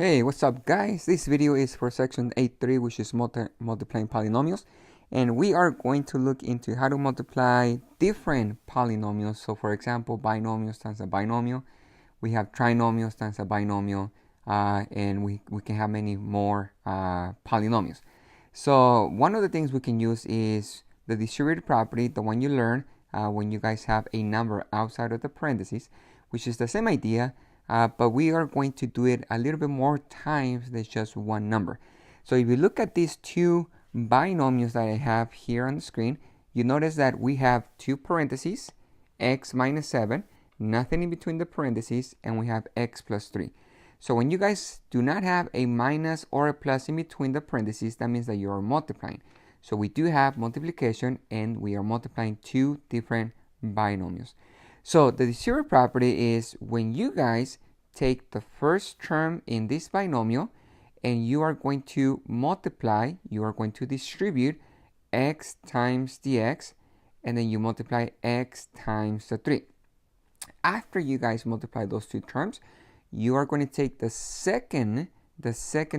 Hey, what's up guys? This video is for section 8.3, which is multiplying polynomials, and we are going to look into how to multiply different polynomials. So for example, binomials times a binomial, we have trinomials times a binomial, and we can have many more polynomials. So one of the things we can use is the distributive property, the one you learn when you guys have a number outside of the parentheses, which is the same idea, but we are going to do it a little bit more times than just one number. So if you look at these two binomials that I have here on the screen, you notice that we have two parentheses, x minus 7, nothing in between the parentheses, and we have x plus 3. So when you guys do not have a minus or a plus in between the parentheses, that means that you are multiplying. So we do have multiplication, and we are multiplying two different binomials. So the distributive property is when you guys take the first term in this binomial and you are going to multiply, you are going to distribute x times the x, and then you multiply x times the 3. After you guys multiply those two terms, you are going to take the second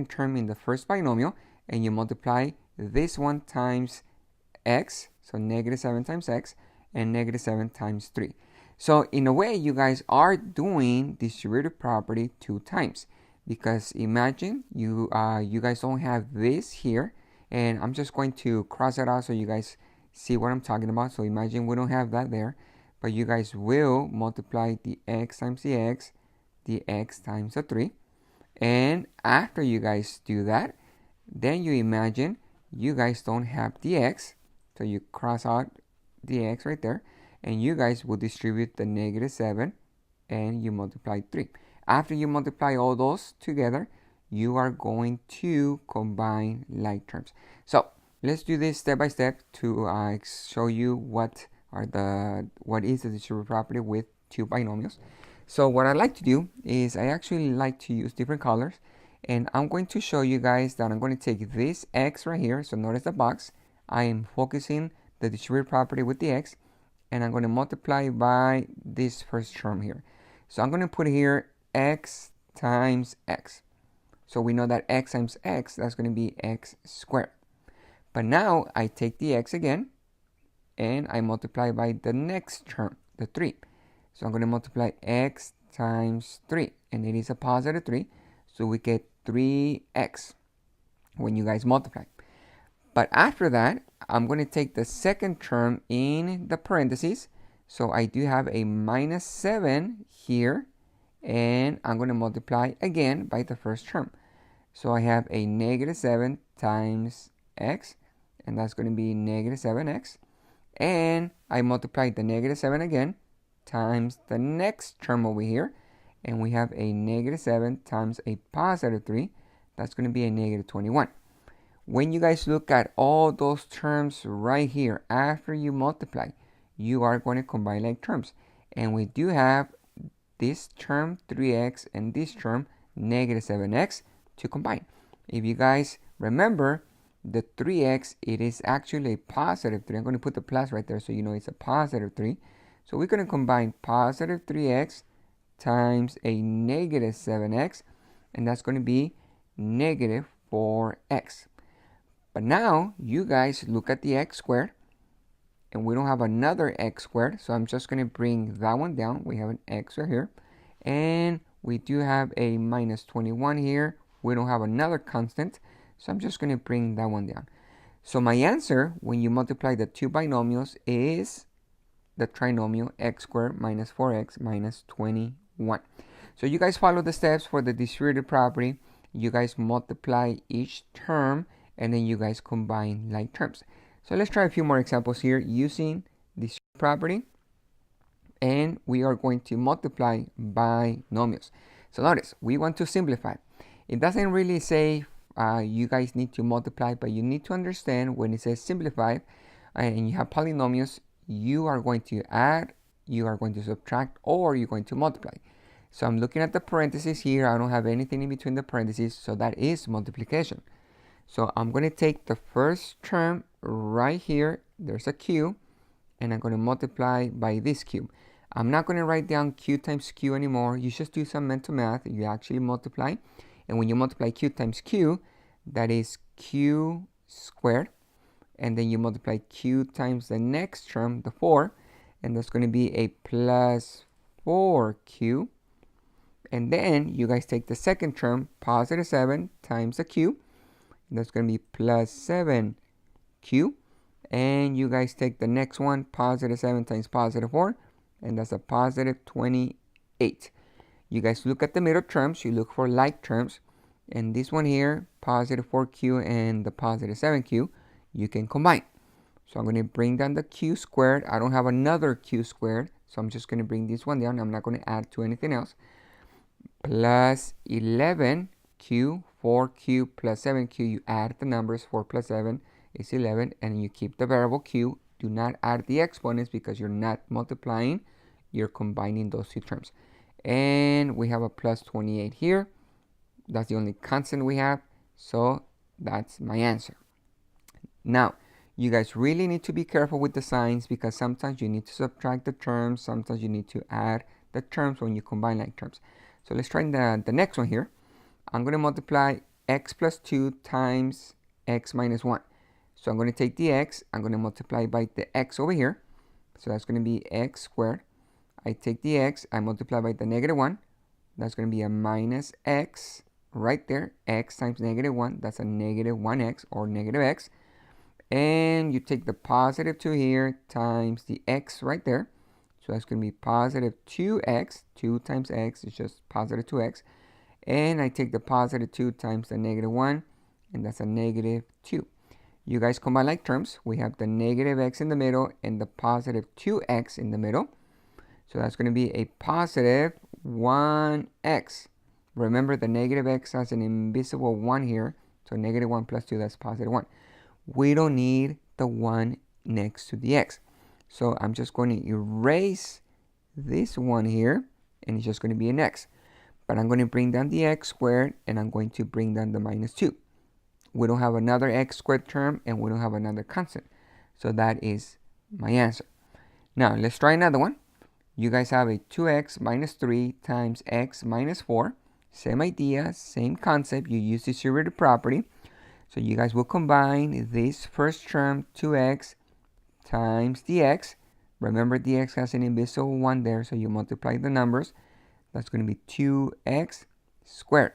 term in the first binomial and you multiply this one times x, so negative 7 times x, and negative 7 times 3. So in a way, you guys are doing distributive property two times, because imagine you guys don't have this here, and I'm just going to cross it out so you guys see what I'm talking about. So imagine we don't have that there, but you guys will multiply the x times the x times the 3. And after you guys do that, then you imagine you guys don't have the x, so you cross out the x right there, and you guys will distribute the negative 7 and you multiply 3. After you multiply all those together, you are going to combine like terms. So let's do this step by step to show you what is the distributive property with two binomials. So what I like to do is I actually like to use different colors, and I'm going to show you guys that I'm going to take this x right here. So notice the box. I am focusing the distributive property with the x, and I'm going to multiply by this first term here. So I'm going to put here x times x. So we know that x times x, that's going to be x squared. But now I take the x again, and I multiply by the next term, the 3. So I'm going to multiply x times 3, and it is a positive 3. So we get 3x when you guys multiply. But after that, I'm going to take the second term in the parentheses. So I do have a minus 7 here, and I'm going to multiply again by the first term. So I have a negative 7 times x, and that's going to be negative 7x. And I multiply the negative 7 again times the next term over here, and we have a negative 7 times a positive 3. That's going to be a negative 21. When you guys look at all those terms right here, after you multiply, you are going to combine like terms. And we do have this term 3x and this term negative 7x to combine. If you guys remember, the 3x, it is actually a positive 3. I'm going to put the plus right there so you know it's a positive 3. So we're going to combine positive 3x times a negative 7x, and that's going to be negative 4x. But now you guys look at the x squared, and we don't have another x squared, so I'm just going to bring that one down. We have an x right here, and we do have a minus 21 here. We don't have another constant, so I'm just going to bring that one down. So my answer when you multiply the two binomials is the trinomial x squared minus 4x minus 21. So you guys follow the steps for the distributive property. You guys multiply each term, and then you guys combine like terms. So let's try a few more examples here using this property, and we are going to multiply binomials. So notice, we want to simplify. It doesn't really say you guys need to multiply, but you need to understand when it says simplify and you have polynomials, you are going to add, you are going to subtract, or you're going to multiply. So I'm looking at the parentheses here. I don't have anything in between the parentheses, so that is multiplication. So I'm going to take the first term right here. There's a q, and I'm going to multiply by this cube. I'm not going to write down q times q anymore. You just do some mental math. You actually multiply. And when you multiply q times q, that is q squared. And then you multiply q times the next term, the 4, and that's going to be a plus 4q. And then you guys take the second term, positive 7 times the q, and that's going to be plus 7q. And you guys take the next one, positive 7 times positive 4, and that's a positive 28. You guys look at the middle terms, you look for like terms, and this one here, positive 4q and the positive 7q, you can combine. So I'm going to bring down the q squared. I don't have another q squared, so I'm just going to bring this one down. I'm not going to add to anything else. Plus 11q, 4q plus 7q, you add the numbers. 4 plus 7 is 11, and you keep the variable q. Do not add the exponents because you're not multiplying, you're combining those two terms. And we have a plus 28 here. That's the only constant we have, so that's my answer. Now, you guys really need to be careful with the signs because sometimes you need to subtract the terms, sometimes you need to add the terms when you combine like terms. So let's try the next one here. I'm going to multiply x plus 2 times x minus 1. So I'm going to take the x, I'm going to multiply by the x over here. So that's going to be x squared. I take the x, I multiply by the negative 1. That's going to be a minus x right there. X times negative 1, that's a negative 1x or negative x. And you take the positive 2 here times the x right there. So that's going to be positive 2x. 2 times x is just positive 2x. And I take the positive 2 times the negative 1, and that's a negative 2. You guys combine like terms. We have the negative x in the middle and the positive 2x in the middle. So that's going to be a positive 1x. Remember, the negative x has an invisible 1 here. So negative 1 plus 2, that's positive 1. We don't need the 1 next to the x. So I'm just going to erase this one here, and it's just going to be an x. But I'm going to bring down the x squared, and I'm going to bring down the minus 2. We don't have another x squared term, and we don't have another constant. So that is my answer. Now, let's try another one. You guys have a 2x minus 3 times x minus 4. Same idea, same concept. You use distributive property. So you guys will combine this first term, 2x times the x. Remember, the x has an invisible 1 there, so you multiply the numbers. That's going to be 2x squared.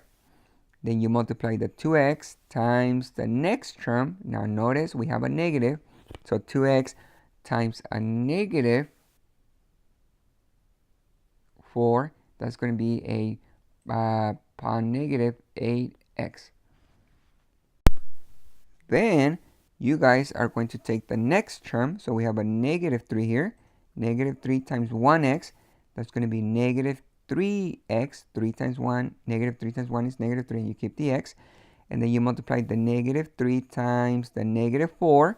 Then you multiply the 2x times the next term. Now notice we have a negative. So 2x times a negative 4. That's going to be a negative 8x. Then you guys are going to take the next term. So we have a negative 3 here. Negative 3 times 1x. That's going to be negative 3x. 3 times 1. Negative 3 times 1 is negative 3. And you keep the x. And then you multiply the negative 3 times the negative 4.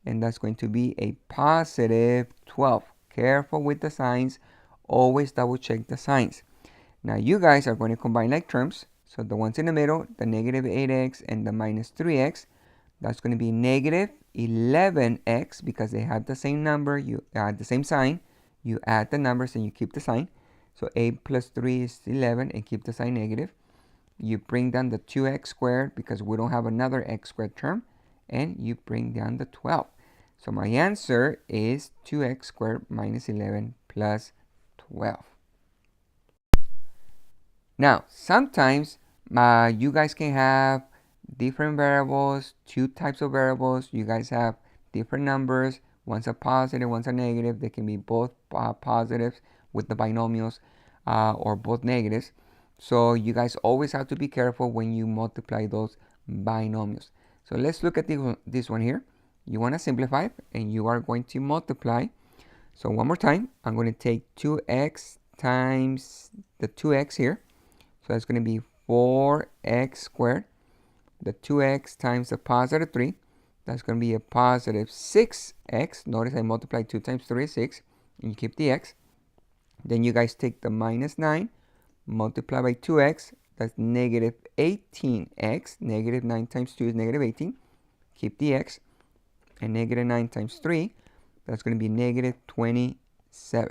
And that's going to be a positive 12. Careful with the signs. Always double check the signs. Now you guys are going to combine like terms. So the ones in the middle, the negative 8x and the minus 3x. That's going to be negative 11x because they have the same number. You add the same sign. You add the numbers and you keep the sign. So 8 plus 3 is 11 and keep the sign negative. You bring down the 2x squared because we don't have another x squared term. And you bring down the 12. So my answer is 2x squared minus 11 plus 12. Now, sometimes you guys can have different variables, two types of variables. You guys have different numbers. One's a positive, one's a negative. They can be both positives with the binomials or both negatives. So you guys always have to be careful when you multiply those binomials. So let's look at this one here. You want to simplify and you are going to multiply. So one more time, I'm going to take 2x times the 2x here. So that's going to be 4x squared. The 2x times the positive 3. That's going to be a positive 6x. Notice I multiplied 2 times 3 is 6. And you keep the x. Then you guys take the minus 9. Multiply by 2x. That's negative 18x. Negative 9 times 2 is negative 18. Keep the x. And negative 9 times 3. That's going to be negative 27.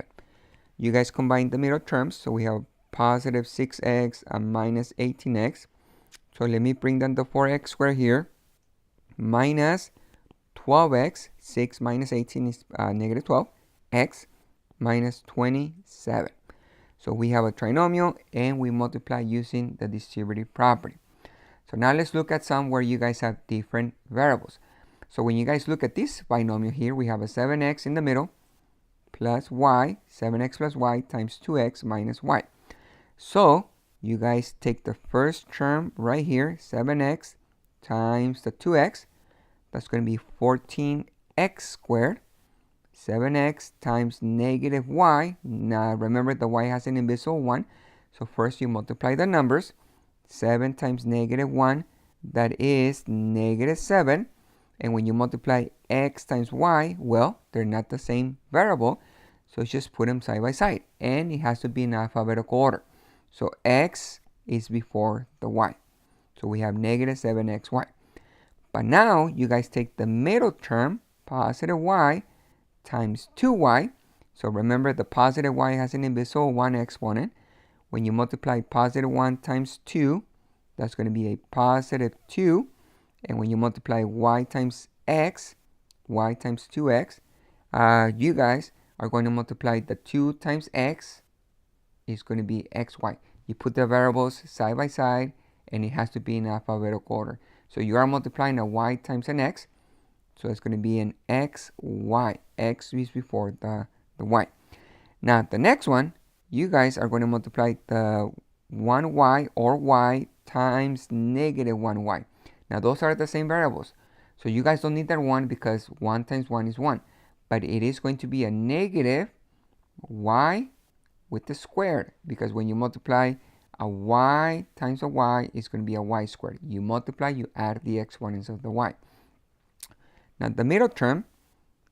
You guys combine the middle terms. So we have positive 6x and minus 18x. So let me bring down the 4x squared here, minus 12x, 6 minus 18 is negative 12, x minus 27. So we have a trinomial and we multiply using the distributive property. So now let's look at some where you guys have different variables. So when you guys look at this binomial here, we have a 7x in the middle plus y, 7x plus y times 2x minus y. So you guys take the first term right here, 7x times the 2x, that's going to be 14x squared. 7x times negative y. Now remember the y has an invisible 1. So first you multiply the numbers. 7 times negative 1, that is negative 7. And when you multiply x times y, well, they're not the same variable. So just put them side by side. And it has to be in alphabetical order. So x is before the y. So we have negative 7xy. But now you guys take the middle term, positive y, times 2y. So remember the positive y has an invisible 1 exponent. When you multiply positive 1 times 2, that's going to be a positive 2. And when you multiply y times x, y times 2x, you guys are going to multiply the 2 times x is going to be xy. You put the variables side by side and it has to be in alphabetical order. So you are multiplying a y times an x. So it's going to be an xy. X is before the y. Now the next one, you guys are going to multiply the 1y or y times negative 1y. Now those are the same variables. So you guys don't need that 1 because 1 times 1 is 1. But it is going to be a negative y with the squared. Because when you multiply a y times a y, it's going to be a y squared. You multiply, you add the exponents of the y. Now the middle term,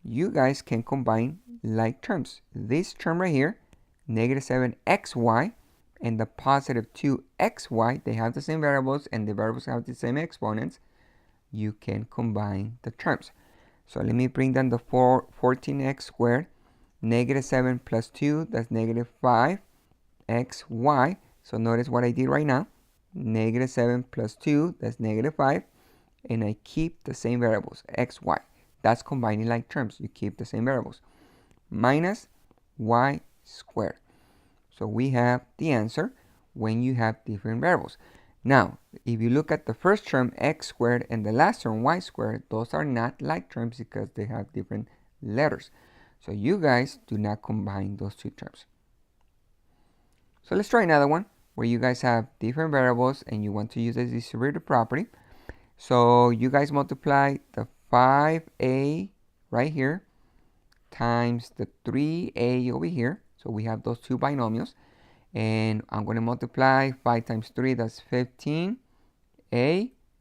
you guys can combine like terms. This term right here, negative 7xy, and the positive 2xy, they have the same variables and the variables have the same exponents. You can combine the terms. So let me bring down the 14x squared, negative 7 plus 2, that's negative 5xy. So notice what I did right now. Negative 7 plus 2, that's negative 5. And I keep the same variables, xy. That's combining like terms. You keep the same variables. Minus y squared. So we have the answer when you have different variables. Now, if you look at the first term, x squared, and the last term, y squared, those are not like terms because they have different letters. So you guys do not combine those two terms. So let's try another one where you guys have different variables and you want to use the distributive property. So you guys multiply the 5a right here times the 3a over here. So we have those two binomials. And I'm going to multiply 5 times 3, that's 15a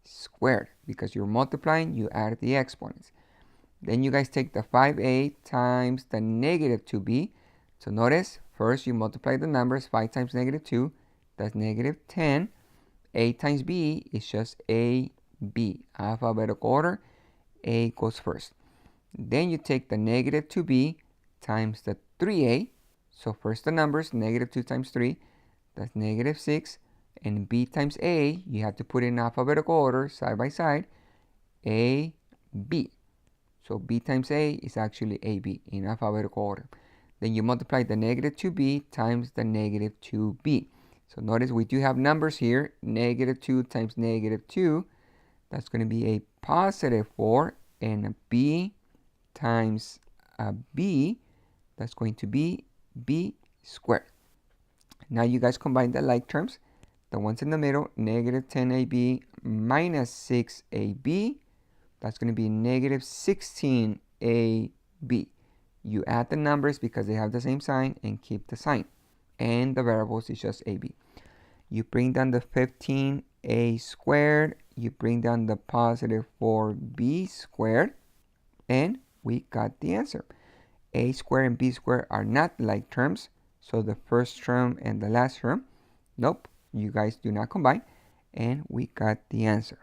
squared. Because you're multiplying, you add the exponents. Then you guys take the 5a times the negative 2b. So notice, first you multiply the numbers, 5 times negative 2, that's negative 10. A times b is just ab. Alphabetical order, a goes first. Then you take the negative 2b times the 3a. So first the numbers, negative 2 times 3, that's negative 6. And b times a, you have to put in alphabetical order, side by side, a, b. So b times a is actually ab in alphabetical order. Then you multiply the negative 2b times the negative 2b. So notice we do have numbers here, negative 2 times negative 2. That's going to be a positive 4, and a b times a b, that's going to be b squared. Now you guys combine the like terms. The ones in the middle, negative 10ab minus 6ab, that's going to be negative 16ab. You add the numbers because they have the same sign and keep the sign. And the variables is just ab. You bring down the 15a squared. You bring down the positive 4b squared. And we got the answer. A squared and b squared are not like terms. So the first term and the last term, nope, you guys do not combine. And we got the answer.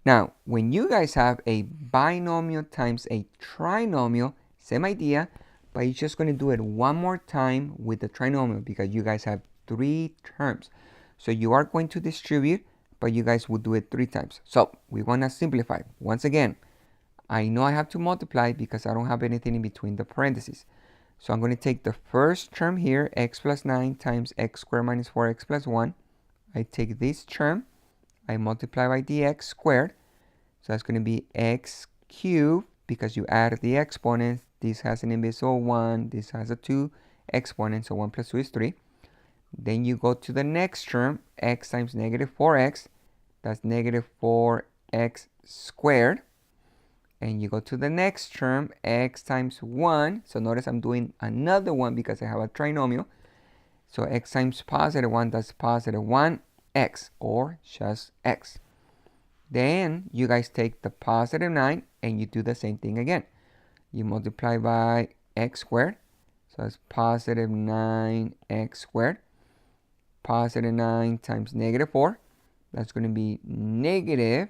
Now, when you guys have a binomial times a trinomial, same idea, but you're just going to do it one more time with the trinomial because you guys have 3 terms. So you are going to distribute, but you guys will do it 3 times. So we want to simplify. Once again, I know I have to multiply because I don't have anything in between the parentheses. So I'm going to take the first term here, x plus 9 times x squared minus 4x plus 1. I take this term, I multiply by the x squared. So that's going to be x cubed because you add the exponents. This has an invisible 1, this has a 2 exponent, so 1 plus 2 is 3. Then you go to the next term, x times negative 4x. That's negative 4x squared. And you go to the next term, x times 1. So notice I'm doing another one because I have a trinomial. So x times positive 1, that's positive 1x, or just x. Then you guys take the positive 9 and you do the same thing again. You multiply by x squared. So that's positive 9x squared. Positive 9 times negative 4. That's going to be negative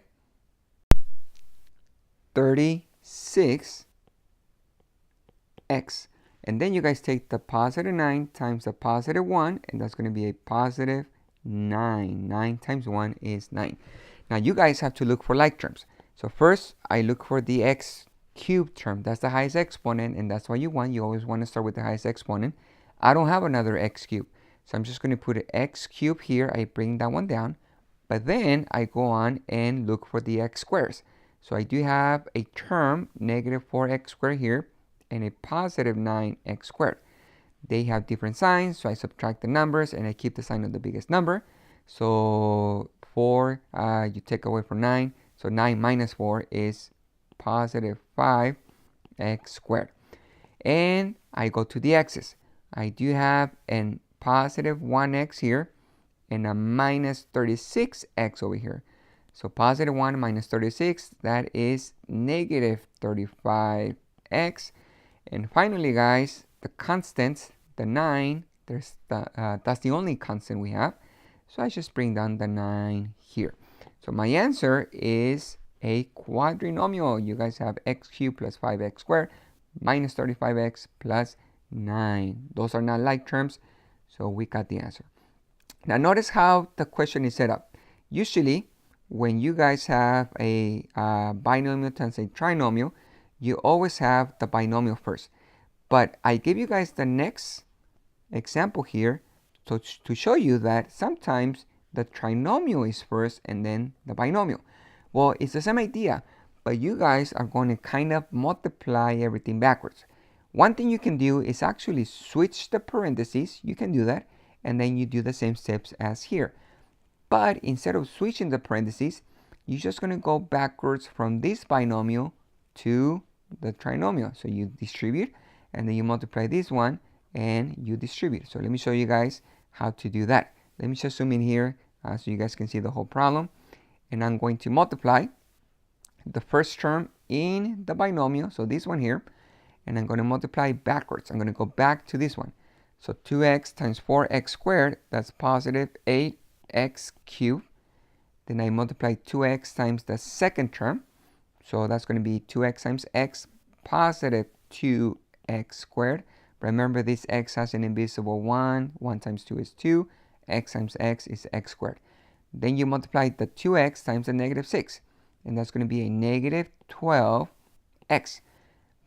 36x. And then you guys take the positive 9 times the positive 1, and that's going to be a positive 9. 9 times 1 is 9. Now you guys have to look for like terms. So first I look for the x cubed term. That's the highest exponent, and that's what you want. You always want to start with the highest exponent. I don't have another x cubed, so I'm just going to put an x cubed here. I bring that one down, but then I go on and look for the x squares. So I do have a term, negative 4x squared here, and a positive 9x squared. They have different signs, so I subtract the numbers and I keep the sign of the biggest number. So 4, you take away from 9, so 9 minus 4 is positive 5x squared. And I go to the x's. I do have a positive 1x here and a minus 36x over here. So positive 1 minus 36, that is negative 35x. And finally, guys, the constants, the 9, that's the only constant we have. So I just bring down the 9 here. So my answer is a quadrinomial. You guys have x cubed plus 5x squared minus 35x plus 9. Those are not like terms, so we got the answer. Now notice how the question is set up. Usually, when you guys have a binomial times a trinomial, you always have the binomial first. But I give you guys the next example here to show you that sometimes the trinomial is first and then the binomial. Well, it's the same idea, but you guys are going to kind of multiply everything backwards. One thing you can do is actually switch the parentheses. You can do that, and then you do the same steps as here. But instead of switching the parentheses, you're just going to go backwards from this binomial to the trinomial. So you distribute, and then you multiply this one, and you distribute. So let me show you guys how to do that. Let me just zoom in here so you guys can see the whole problem. And I'm going to multiply the first term in the binomial, so this one here, and I'm going to multiply backwards. I'm going to go back to this one. So 2x times 4x squared, that's positive 8x cubed. Then I multiply 2x times the second term. So that's going to be 2x times x, positive 2x squared. Remember, this x has an invisible 1. 1 times 2 is 2. X times x is x squared. Then you multiply the 2x times the negative 6. And that's going to be a negative 12x.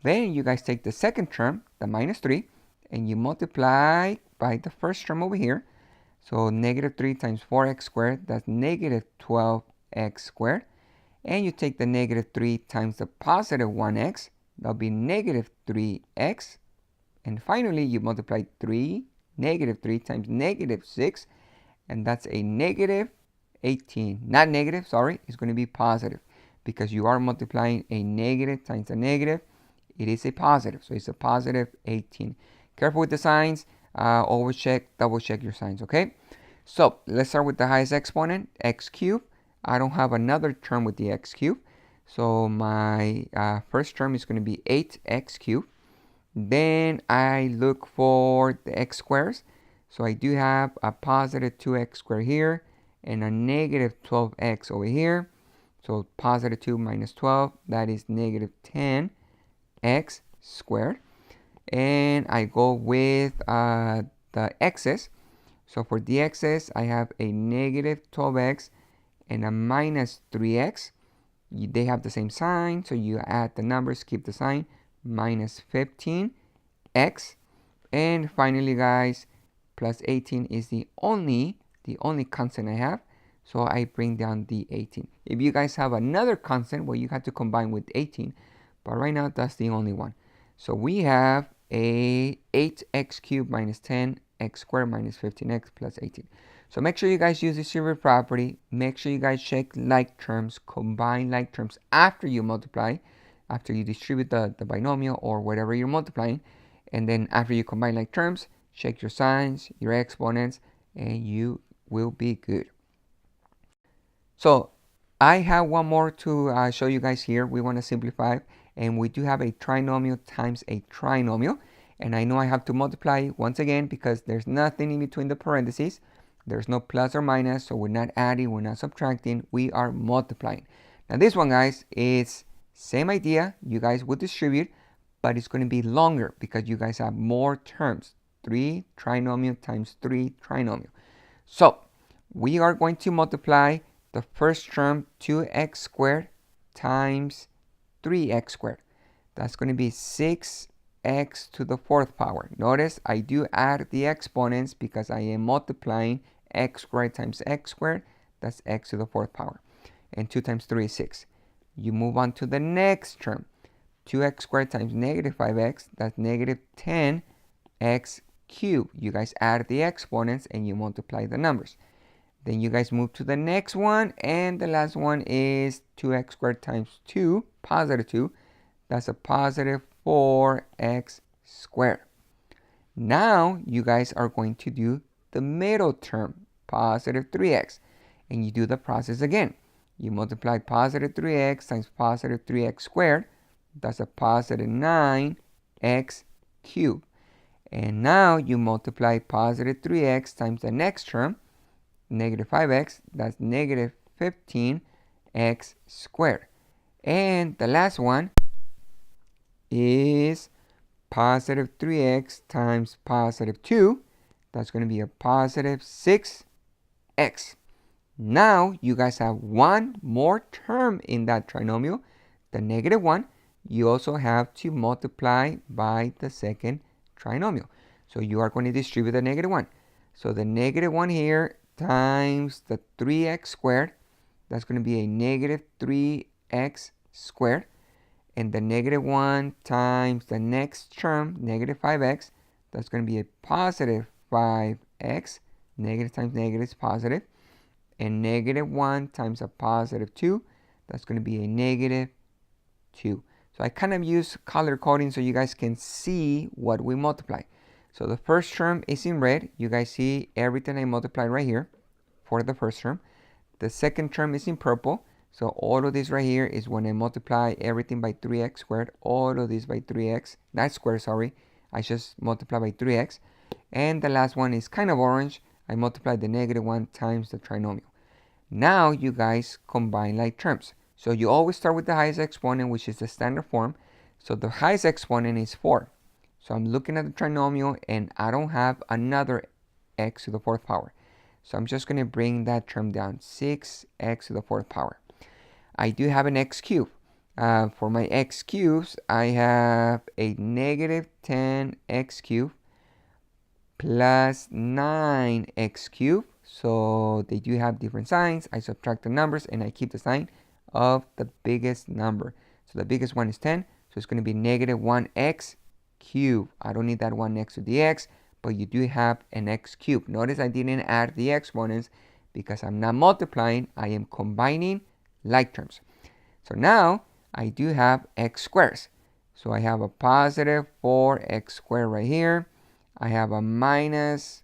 Then you guys take the second term, the minus 3, and you multiply by the first term over here. So negative 3 times 4x squared, that's negative 12x squared. And you take the negative 3 times the positive 1x, that'll be negative 3x. And finally, you multiply negative 3 times negative 6, and that's a negative 18. Not negative, sorry, it's going to be positive because you are multiplying a negative times a negative. It is a positive, so it's a positive 18. Careful with the signs. Always check, double check your signs, okay? So let's start with the highest exponent, x cubed. I don't have another term with the x cubed. So my first term is going to be 8x cubed. Then I look for the x squares. So I do have a positive 2x squared here and a negative 12x over here. So positive 2 minus 12, that is negative 10x squared. And I go with the x's. So for the x's, I have a negative 12x and a minus 3x. They have the same sign, so you add the numbers, keep the sign, minus 15x. And finally, guys, plus 18 is the only constant I have. So I bring down the 18. If you guys have another constant, well, you have to combine with 18. But right now, that's the only one. So we have a 8x cubed minus 10x squared minus 15x plus 18. So make sure you guys use the silver property. Make sure you guys check like terms, combine like terms after you multiply, after you distribute the binomial or whatever you're multiplying. And then after you combine like terms, check your signs, your exponents, and you will be good. So I have one more to show you guys here. We want to simplify, and we do have a trinomial times a trinomial. And I know I have to multiply once again because there's nothing in between the parentheses. There's no plus or minus, so we're not adding, we're not subtracting, we are multiplying. Now this one, guys, is same idea. You guys would distribute, but it's going to be longer because you guys have more terms. 3 trinomial times 3 trinomial. So we are going to multiply the first term, 2x squared times 3x squared. That's going to be 6x to the 4th power. Notice I do add the exponents because I am multiplying x squared times x squared. That's x to the 4th power. And 2 times 3 is 6. You move on to the next term. 2x squared times negative 5x. That's negative 10x cubed. You guys add the exponents and you multiply the numbers. Then you guys move to the next one. And the last one is 2x squared times 2, positive 2. That's a positive 4x squared. Now you guys are going to do the middle term, positive 3x. And you do the process again. You multiply positive 3x times positive 3x squared. That's a positive 9x cubed. And now you multiply positive 3x times the next term, negative 5x. That's negative 15x squared. And the last one is positive 3x times positive 2. That's going to be a positive 6x. Now you guys have one more term in that trinomial, the negative 1. You also have to multiply by the second trinomial. So you are going to distribute the negative 1. So the negative 1 here times the 3x squared, that's going to be a negative 3x squared. And the negative 1 times the next term, negative 5x, that's going to be a positive 5x. Negative times negative is positive. And negative 1 times a positive 2, that's going to be a negative 2. So I kind of use color coding so you guys can see what we multiply. So the first term is in red. You guys see everything I multiplied right here for the first term. The second term is in purple. So all of this right here is when I multiply everything by 3x squared. All of this by 3x. Not squared, sorry. I just multiply by 3x. And the last one is kind of orange. I multiply the negative 1 times the trinomial. Now you guys combine like terms. So you always start with the highest exponent, which is the standard form. So the highest exponent is 4. So I'm looking at the trinomial and I don't have another x to the 4th power. So I'm just going to bring that term down, 6x to the 4th power. I do have an x cubed. For my x cubes, I have a negative 10x cubed plus 9x cubed. So they do have different signs. I subtract the numbers and I keep the sign of the biggest number. So the biggest one is 10. So it's going to be negative 1x cubed. I don't need that 1 next to the x, but you do have an x cubed. Notice I didn't add the exponents because I'm not multiplying. I am combining like terms. So now I do have x squares. So I have a positive 4x squared right here. I have a minus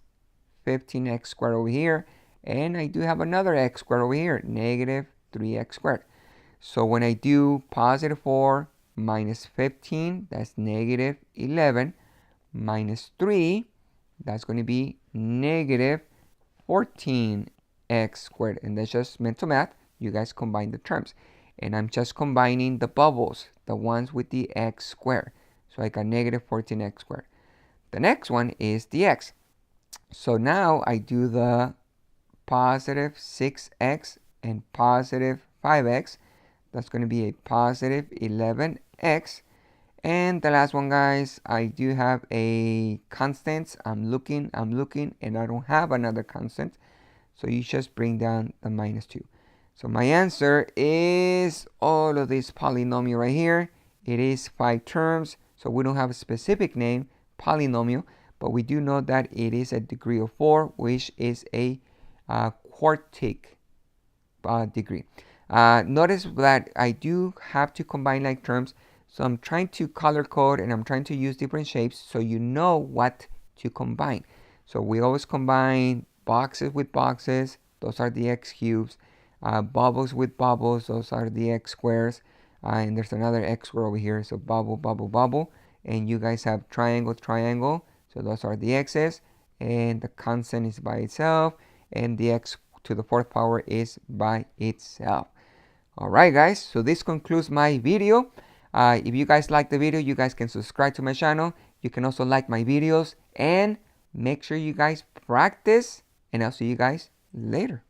15x squared over here. And I do have another x squared over here, negative 3x squared. So when I do positive 4 minus 15, that's negative 11, minus 3, that's going to be negative 14x squared. And that's just mental math. You guys combine the terms. And I'm just combining the bubbles, the ones with the x squared. So I got negative 14x squared. The next one is the x. So now I do the positive 6x and positive 5x. That's going to be a positive 11x. And the last one, guys, I do have a constant. I'm looking, and I don't have another constant. So you just bring down the minus 2. So my answer is all of this polynomial right here. It is 5 terms. So we don't have a specific name, polynomial, but we do know that it is a degree of 4, which is a quartic degree. Notice that I do have to combine like terms. So I'm trying to color code and I'm trying to use different shapes so you know what to combine. So we always combine boxes with boxes. Those are the x cubes. Bubbles with bubbles. Those are the x squares. And there's another x square over here. So bubble, bubble, bubble. And you guys have triangle, triangle. So those are the x's. And the constant is by itself. And the x to the 4th power is by itself. Alright guys, so this concludes my video. If you guys like the video, you guys can subscribe to my channel. You can also like my videos and make sure you guys practice, and I'll see you guys later.